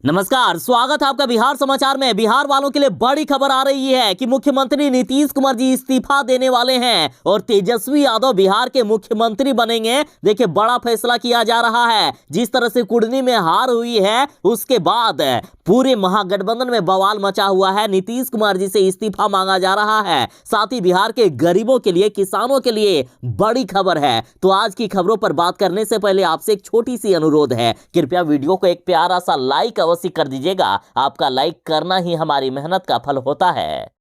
नमस्कार, स्वागत है आपका बिहार समाचार में। बिहार वालों के लिए बड़ी खबर आ रही है कि मुख्यमंत्री नीतीश कुमार जी इस्तीफा देने वाले हैं और तेजस्वी यादव बिहार के मुख्यमंत्री बनेंगे। देखिए, बड़ा फैसला किया जा रहा है। जिस तरह से कुर्नी में हार हुई है, उसके बाद पूरे महागठबंधन में बवाल मचा हुआ है। नीतीश कुमार जी से इस्तीफा मांगा जा रहा है। साथ ही बिहार के गरीबों के लिए, किसानों के लिए बड़ी खबर है। तो आज की खबरों पर बात करने से पहले आपसे एक छोटी सी अनुरोध है, कृपया वीडियो को एक प्यारा सा लाइक अवश्य कर दीजिएगा। आपका लाइक करना ही हमारी मेहनत का फल होता है।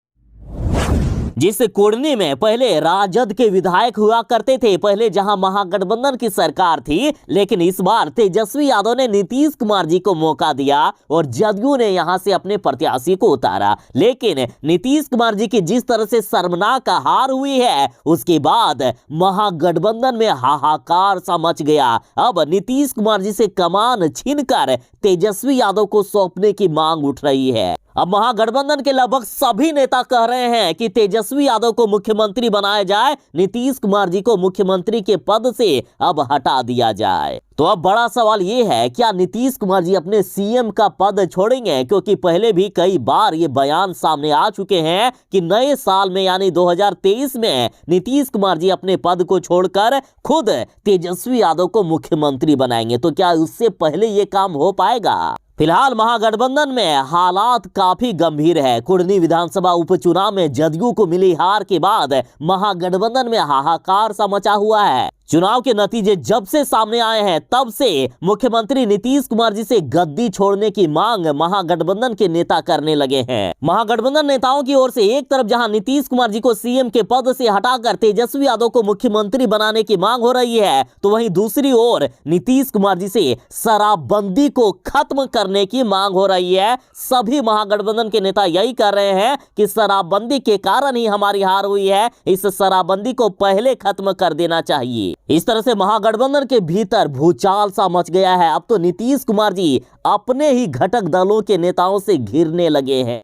जिस कुर्नी में पहले राजद के विधायक हुआ करते थे, पहले जहां महागठबंधन की सरकार थी, लेकिन इस बार तेजस्वी यादव ने नीतीश कुमार जी को मौका दिया और जदयू ने यहां से अपने प्रत्याशी को उतारा। लेकिन नीतीश कुमार जी की जिस तरह से शर्मनाक हार हुई है, उसके बाद महागठबंधन में हाहाकार सा मच गया। अब नीतीश कुमार जी से कमान छीनकर तेजस्वी यादव को सौंपने की मांग उठ रही है। अब महागठबंधन के लगभग सभी नेता कह रहे हैं कि तेजस्वी यादव को मुख्यमंत्री बनाया जाए, नीतीश कुमार जी को मुख्यमंत्री के पद से अब हटा दिया जाए। तो अब बड़ा सवाल यह है, क्या नीतीश कुमार जी अपने सीएम का पद छोड़ेंगे? क्योंकि पहले भी कई बार ये बयान सामने आ चुके हैं कि नए साल में यानी 2023 में नीतीश कुमार जी अपने पद को छोड़कर खुद तेजस्वी यादव को मुख्यमंत्री बनाएंगे। तो क्या उससे पहले ये काम हो पाएगा? फिलहाल महागठबंधन में हालात काफी गंभीर है। कुर्नी विधानसभा उपचुनाव में जदयू को मिली हार के बाद महागठबंधन में हाहाकार सा मचा हुआ है। चुनाव के नतीजे जब से सामने आए हैं, तब से मुख्यमंत्री नीतीश कुमार जी से गद्दी छोड़ने की मांग महागठबंधन के नेता करने लगे हैं। महागठबंधन नेताओं की ओर से एक तरफ जहां नीतीश कुमार जी को सीएम के पद से हटाकर तेजस्वी यादव को मुख्यमंत्री बनाने की मांग हो रही है, तो वहीं दूसरी ओर नीतीश कुमार जी से शराबबंदी को खत्म करने की मांग हो रही है। सभी महागठबंधन के नेता यही कर रहे हैं कि शराबबंदी के कारण ही हमारी हार हुई है, इस शराबबंदी को पहले खत्म कर देना चाहिए। इस तरह से महागठबंधन के भीतर भूचाल सा मच गया है। अब तो नीतीश कुमार जी अपने ही घटक दलों के नेताओं से घिरने लगे हैं।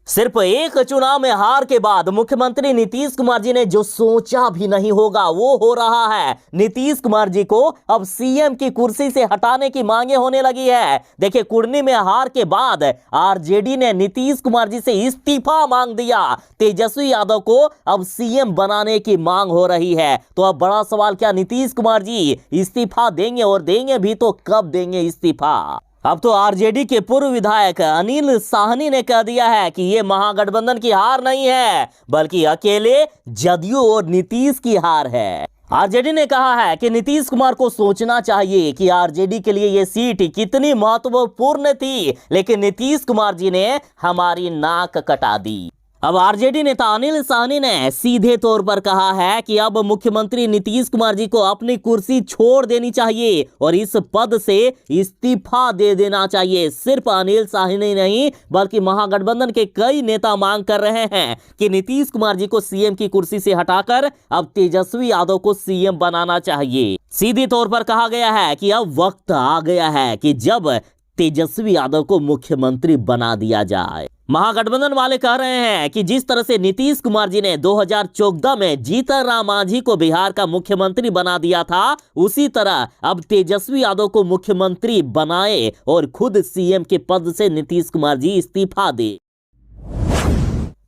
सिर्फ एक चुनाव में हार के बाद मुख्यमंत्री नीतीश कुमार जी ने जो सोचा भी नहीं होगा, वो हो रहा है। नीतीश कुमार जी को अब सीएम की कुर्सी से हटाने की मांगे होने लगी है। देखिए, कुर्नी में हार के बाद आरजेडी ने नीतीश कुमार जी से इस्तीफा मांग दिया। तेजस्वी यादव को अब सीएम बनाने की मांग हो रही है। तो अब बड़ा सवाल, क्या नीतीश कुमार जी इस्तीफा देंगे? और देंगे भी तो कब देंगे इस्तीफा? अब तो आरजेडी के पूर्व विधायक अनिल साहनी ने कह दिया है कि ये महागठबंधन की हार नहीं है, बल्कि अकेले जदयू और नीतीश की हार है। आरजेडी ने कहा है कि नीतीश कुमार को सोचना चाहिए कि आरजेडी के लिए ये सीट कितनी महत्वपूर्ण थी, लेकिन नीतीश कुमार जी ने हमारी नाक कटा दी। अब आरजेडी नेता अनिल साहनी ने सीधे तौर पर कहा है कि अब मुख्यमंत्री नीतीश कुमार जी को अपनी कुर्सी छोड़ देनी चाहिए और इस पद से इस्तीफा दे देना चाहिए। सिर्फ अनिल साहनी नहीं, बल्कि महागठबंधन के कई नेता मांग कर रहे हैं कि नीतीश कुमार जी को सीएम की कुर्सी से हटाकर अब तेजस्वी यादव को सीएम बनाना चाहिए। सीधे तौर पर कहा गया है कि अब वक्त आ गया है कि जब तेजस्वी यादव को मुख्यमंत्री बना दिया जाए। महागठबंधन वाले कह रहे हैं कि जिस तरह से नीतीश कुमार जी ने 2014 में जीतन राम मांझी को बिहार का मुख्यमंत्री बना दिया था, उसी तरह अब तेजस्वी यादव को मुख्यमंत्री बनाए और खुद सीएम के पद से नीतीश कुमार जी इस्तीफा दे।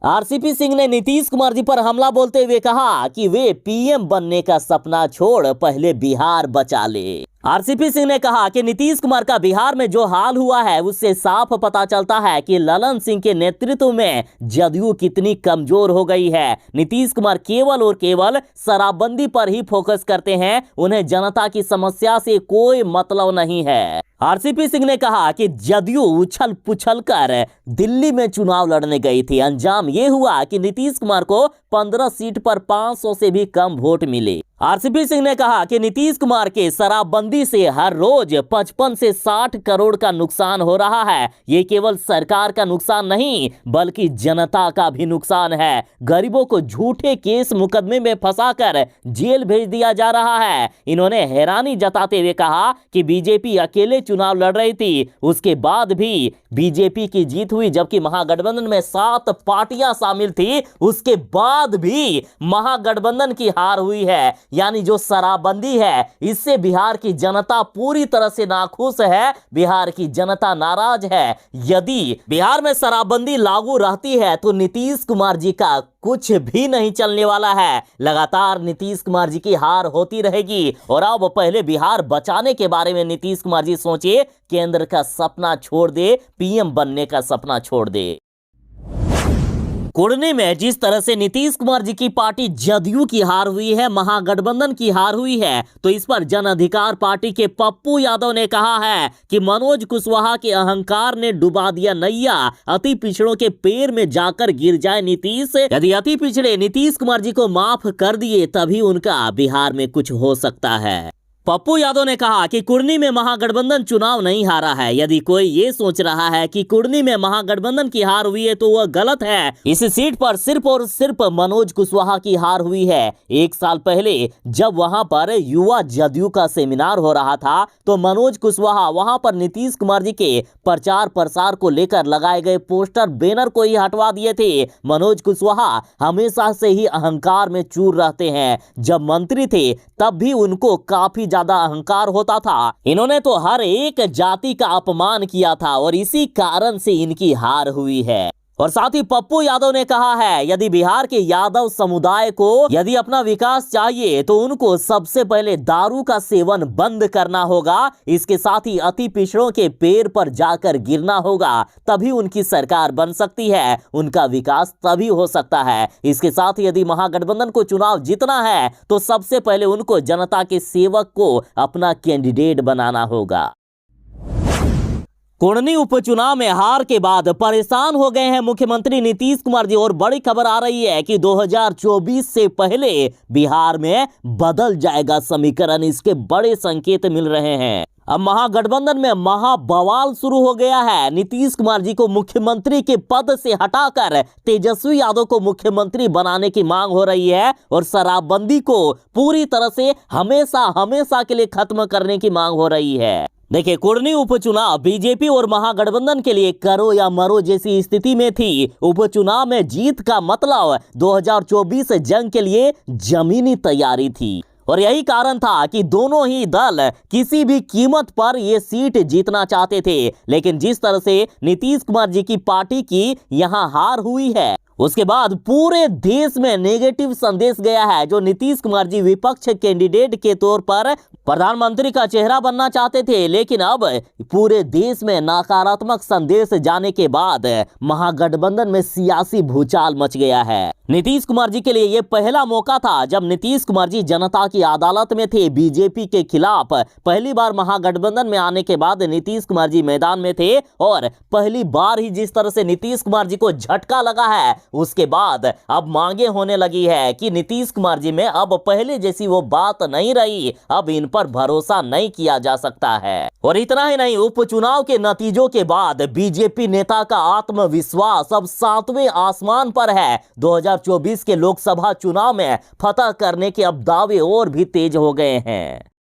आरसीपी सिंह ने नीतीश कुमार जी पर हमला बोलते हुए कहा कि वे पीएम बनने का सपना छोड़ पहले बिहार बचा ले। आरसीपी सिंह ने कहा कि नीतीश कुमार का बिहार में जो हाल हुआ है, उससे साफ पता चलता है कि ललन सिंह के नेतृत्व में जदयू कितनी कमजोर हो गई है। नीतीश कुमार केवल और केवल शराबबंदी पर ही फोकस करते हैं, उन्हें जनता की समस्या से कोई मतलब नहीं है। आरसीपी सिंह ने कहा कि जदयू उछल पुछल कर दिल्ली में चुनाव लड़ने गई थी। अंजाम ये हुआ कि नीतीश कुमार को 15 सीट पर 500 से भी कम वोट मिले। आरसीपी सिंह ने कहा कि नीतीश कुमार के शराबबंदी से हर रोज 55 से 60 करोड़ का नुकसान हो रहा है। ये केवल सरकार का नुकसान नहीं, बल्कि जनता का भी नुकसान है। गरीबों को झूठे केस मुकदमे में फंसाकर जेल भेज दिया जा रहा है। इन्होंने हैरानी जताते हुए कहा कि बीजेपी अकेले चुनाव लड़ रही थी, उसके बाद भी बीजेपी की जीत हुई, जबकि महागठबंधन में 7 पार्टियां शामिल थी, उसके बाद भी महागठबंधन की हार हुई है। यानी जो शराबबंदी है, इससे बिहार की जनता पूरी तरह से नाखुश है, बिहार की जनता नाराज है। यदि बिहार में शराबबंदी लागू रहती है तो नीतीश कुमार जी का कुछ भी नहीं चलने वाला है। लगातार नीतीश कुमार जी की हार होती रहेगी। और अब पहले बिहार बचाने के बारे में नीतीश कुमार जी सोचे, केंद्र का सपना छोड़ दे, पीएम बनने का सपना छोड़ दे। कुर्नी में जिस तरह से नीतीश कुमार जी की पार्टी जदयू की हार हुई है, महागठबंधन की हार हुई है, तो इस पर जन अधिकार पार्टी के पप्पू यादव ने कहा है कि मनोज कुशवाहा के अहंकार ने डुबा दिया नैया, अति पिछड़ों के पैर में जाकर गिर जाए नीतीश। यदि अति पिछड़े नीतीश कुमार जी को माफ कर दिए तभी उनका बिहार में कुछ हो सकता है। पप्पू यादव ने कहा कि कुर्नी में महागठबंधन चुनाव नहीं हारा है। यदि कोई ये सोच रहा है कि कुर्नी में महागठबंधन की हार हुई है तो वह गलत है। इस सीट पर सिर्फ और सिर्फ मनोज कुशवाहा की हार हुई है। 1 साल पहले जब वहां पर युवा जदयू का सेमिनार हो रहा था तो मनोज कुशवाहा वहां पर नीतीश कुमार जी के प्रचार प्रसार को लेकर लगाए गए पोस्टर बैनर को ही हटवा दिए थे। मनोज कुशवाहा हमेशा से ही अहंकार में चूर रहते हैं। जब मंत्री थे तब भी उनको काफी ज्यादा अहंकार होता था। इन्होंने तो हर एक जाति का अपमान किया था और इसी कारण से इनकी हार हुई है। और साथ ही पप्पू यादव ने कहा है, यदि बिहार के यादव समुदाय को यदि अपना विकास चाहिए तो उनको सबसे पहले दारू का सेवन बंद करना होगा। इसके साथ ही अति पिछड़ों के पैर पर जाकर गिरना होगा, तभी उनकी सरकार बन सकती है, उनका विकास तभी हो सकता है। इसके साथ ही यदि महागठबंधन को चुनाव जीतना है तो सबसे पहले उनको जनता के सेवक को अपना कैंडिडेट बनाना होगा। कुर्नी उपचुनाव में हार के बाद परेशान हो गए हैं मुख्यमंत्री नीतीश कुमार जी। और बड़ी खबर आ रही है कि 2024 से पहले बिहार में बदल जाएगा समीकरण, इसके बड़े संकेत मिल रहे हैं। अब महागठबंधन में महाबवाल शुरू हो गया है। नीतीश कुमार जी को मुख्यमंत्री के पद से हटाकर तेजस्वी यादव को मुख्यमंत्री बनाने की मांग हो रही है और शराबबंदी को पूरी तरह से हमेशा हमेशा के लिए खत्म करने की मांग हो रही है। देखिए, कुर्नी उपचुनाव बीजेपी और महागठबंधन के लिए करो या मरो जैसी स्थिति में थी। उपचुनाव में जीत का मतलब 2024 जंग के लिए जमीनी तैयारी थी और यही कारण था कि दोनों ही दल किसी भी कीमत पर ये सीट जीतना चाहते थे। लेकिन जिस तरह से नीतीश कुमार जी की पार्टी की यहां हार हुई है, उसके बाद पूरे देश में नेगेटिव संदेश गया है। जो नीतीश कुमार जी विपक्ष कैंडिडेट के तौर पर प्रधानमंत्री का चेहरा बनना चाहते थे, लेकिन अब पूरे देश में नकारात्मक संदेश जाने के बाद महागठबंधन में सियासी भूचाल मच गया है। नीतीश कुमार जी के लिए यह पहला मौका था जब नीतीश कुमार जी जनता की अदालत में थे बीजेपी के खिलाफ। पहली बार महागठबंधन में आने के बाद नीतीश कुमार जी मैदान में थे और पहली बार ही जिस तरह से नीतीश कुमार जी को झटका लगा है, उसके बाद अब मांगे होने लगी है कि नीतीश कुमार जी में अब पहले जैसी वो बात नहीं रही, अब इन पर भरोसा नहीं किया जा सकता है। और इतना ही नहीं, उपचुनाव के नतीजों के बाद बीजेपी नेता का आत्मविश्वास अब 7वें आसमान पर है। 2024 के लोकसभा चुनाव में फतह करने के अब दावे और भी तेज हो गए हैं।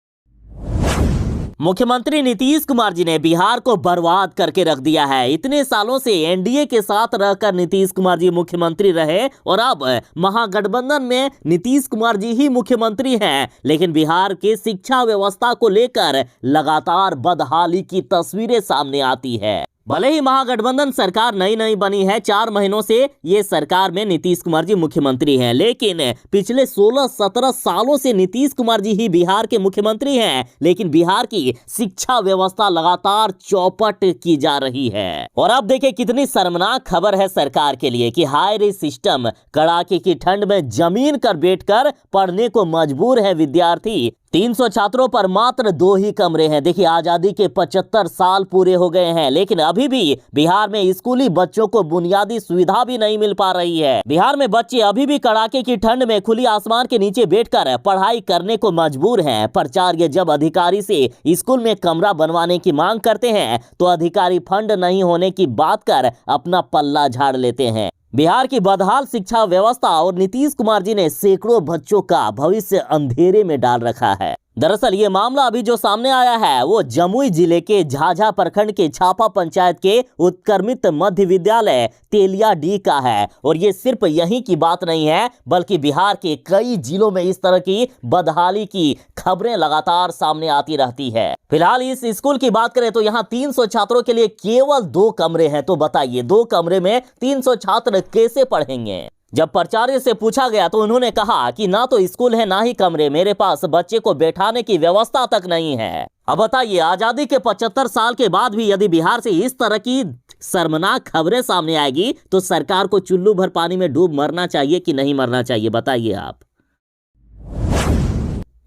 मुख्यमंत्री नीतीश कुमार जी ने बिहार को बर्बाद करके रख दिया है। इतने सालों से एनडीए के साथ रहकर नीतीश कुमार जी मुख्यमंत्री रहे और अब महागठबंधन में नीतीश कुमार जी ही मुख्यमंत्री हैं। लेकिन बिहार के शिक्षा व्यवस्था को लेकर लगातार बदहाली की तस्वीरें सामने आती है। भले ही महागठबंधन सरकार नई बनी है, 4 महीनों से ये सरकार में नीतीश कुमार जी मुख्यमंत्री हैं, लेकिन पिछले 16-17 सालों से नीतीश कुमार जी ही बिहार के मुख्यमंत्री हैं। लेकिन बिहार की शिक्षा व्यवस्था लगातार चौपट की जा रही है। और अब देखिए कितनी शर्मनाक खबर है सरकार के लिए कि हायर सिस्टम कड़ाके की ठंड में जमीन कर बैठकर पढ़ने को मजबूर है विद्यार्थी। 300 छात्रों पर मात्र 2 ही कमरे हैं। देखिए, आजादी के 75 साल पूरे हो गए हैं, लेकिन अभी भी बिहार में स्कूली बच्चों को बुनियादी सुविधा भी नहीं मिल पा रही है। बिहार में बच्चे अभी भी कड़ाके की ठंड में खुली आसमान के नीचे बैठकर पढ़ाई करने को मजबूर हैं। प्राचार्य जब अधिकारी से स्कूल में कमरा बनवाने की मांग करते हैं तो अधिकारी फंड नहीं होने की बात कर अपना पल्ला झाड़ लेते हैं। बिहार की बदहाल शिक्षा व्यवस्था और नीतीश कुमार जी ने सैकड़ों बच्चों का भविष्य अंधेरे में डाल रखा है। दरअसल ये मामला अभी जो सामने आया है वो जमुई जिले के झाझा प्रखंड के छापा पंचायत के उत्क्रमित मध्य विद्यालय तेलिया डी का है। और ये सिर्फ यहीं की बात नहीं है बल्कि बिहार के कई जिलों में इस तरह की बदहाली की खबरें लगातार सामने आती रहती है। फिलहाल इस स्कूल की बात करें तो यहाँ 300 छात्रों के लिए केवल 2 कमरे हैं। तो बताइए 2 कमरे में 300 छात्र कैसे पढ़ेंगे? जब प्राचार्य से पूछा गया तो उन्होंने कहा कि ना तो स्कूल है ना ही कमरे, मेरे पास बच्चे को बैठाने की व्यवस्था तक नहीं है। अब बताइए आजादी के 75 साल के बाद भी यदि बिहार से इस तरह की शर्मनाक खबरें सामने आएगी तो सरकार को चुल्लू भर पानी में डूब मरना चाहिए कि नहीं मरना चाहिए, बताइए आप।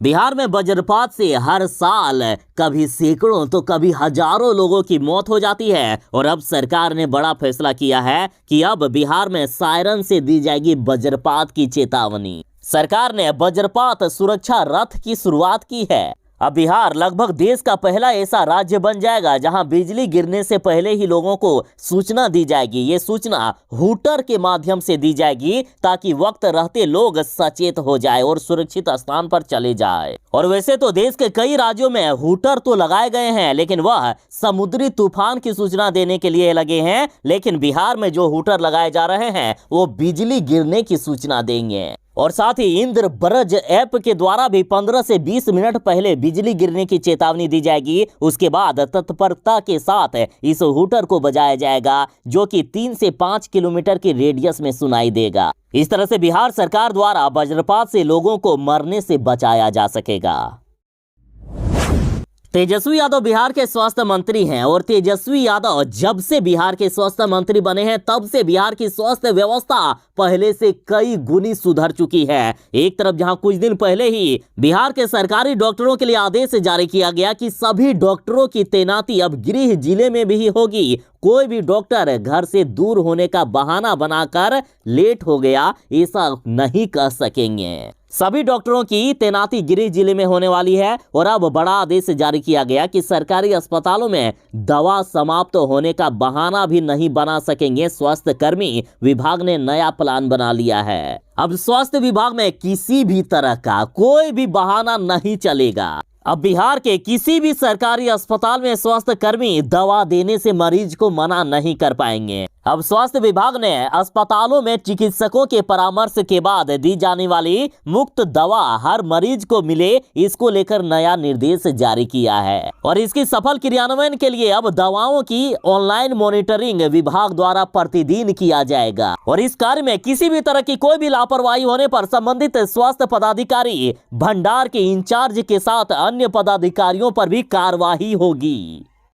बिहार में वज्रपात से हर साल कभी सैकड़ों तो कभी हजारों लोगों की मौत हो जाती है। और अब सरकार ने बड़ा फैसला किया है कि अब बिहार में सायरन से दी जाएगी वज्रपात की चेतावनी। सरकार ने वज्रपात सुरक्षा रथ की शुरुआत की है। अब बिहार लगभग देश का पहला ऐसा राज्य बन जाएगा जहां बिजली गिरने से पहले ही लोगों को सूचना दी जाएगी। ये सूचना हूटर के माध्यम से दी जाएगी ताकि वक्त रहते लोग सचेत हो जाए और सुरक्षित स्थान पर चले जाए। और वैसे तो देश के कई राज्यों में हूटर तो लगाए गए हैं लेकिन वह समुद्री तूफान की सूचना देने के लिए लगे हैं। लेकिन बिहार में जो हूटर लगाए जा रहे हैं वो बिजली गिरने की सूचना देंगे। और साथ ही इंद्रब्रज ऐप के द्वारा भी 15 से 20 मिनट पहले बिजली गिरने की चेतावनी दी जाएगी। उसके बाद तत्परता के साथ इस हूटर को बजाया जाएगा जो कि 3 से 5 किलोमीटर की रेडियस में सुनाई देगा। इस तरह से बिहार सरकार द्वारा वज्रपात से लोगों को मरने से बचाया जा सकेगा। तेजस्वी यादव बिहार के स्वास्थ्य मंत्री हैं और तेजस्वी यादव जब से बिहार के स्वास्थ्य मंत्री बने हैं तब से बिहार की स्वास्थ्य व्यवस्था पहले से कई गुनी सुधर चुकी है। एक तरफ जहां कुछ दिन पहले ही बिहार के सरकारी डॉक्टरों के लिए आदेश जारी किया गया कि सभी डॉक्टरों की तैनाती अब गृह जिले में भी होगी। कोई भी डॉक्टर घर से दूर होने का बहाना बनाकर लेट हो गया ऐसा नहीं कह सकेंगे। सभी डॉक्टरों की तैनाती गृह जिले में होने वाली है। और अब बड़ा आदेश जारी किया गया कि सरकारी अस्पतालों में दवा समाप्त होने का बहाना भी नहीं बना सकेंगे स्वास्थ्य कर्मी। विभाग ने नया प्लान बना लिया है। अब स्वास्थ्य विभाग में किसी भी तरह का कोई भी बहाना नहीं चलेगा। अब बिहार के किसी भी सरकारी अस्पताल में स्वास्थ्य कर्मी दवा देने से मरीज को मना नहीं कर पाएंगे। अब स्वास्थ्य विभाग ने अस्पतालों में चिकित्सकों के परामर्श के बाद दी जाने वाली मुफ्त दवा हर मरीज को मिले, इसको लेकर नया निर्देश जारी किया है। और इसकी सफल क्रियान्वयन के लिए अब दवाओं की ऑनलाइन मॉनिटरिंग विभाग द्वारा प्रतिदिन किया जाएगा। और इस कार्य में किसी भी तरह की कोई भी लापरवाही होने पर संबंधित स्वास्थ्य पदाधिकारी भंडार के इंचार्ज के साथ अन्य पदाधिकारियों पर भी कार्रवाई होगी।